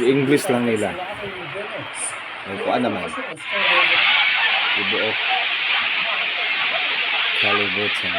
English lang nila. May kuan naman. Ibuok. Kalibutan.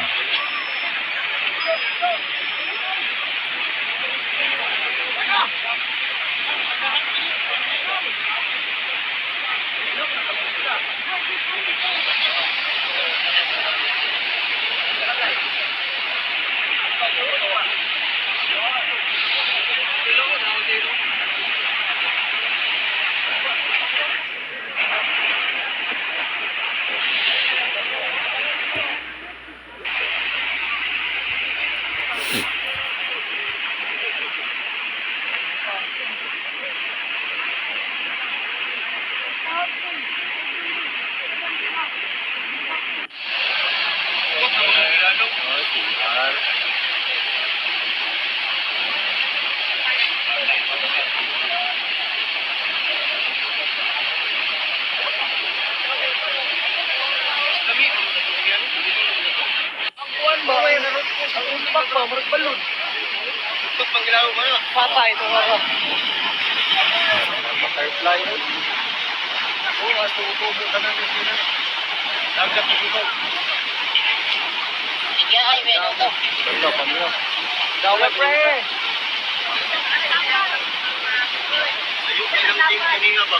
Patay ito nga. Butterfly. Oo, at tutubo ka na ng sila. Dagat ito. Sige ay, meron to. Ganda pa nila. Dawa pre! Ayun, ilang team kanina ba?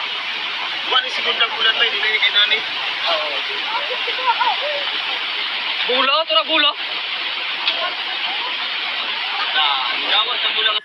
Buwan yung segundang bulan ba, hindi na kay nani? Oo. Bula? Ito na bula? Gawat sa bulan.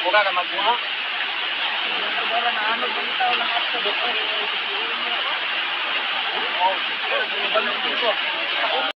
Mura naman bunga. Oh,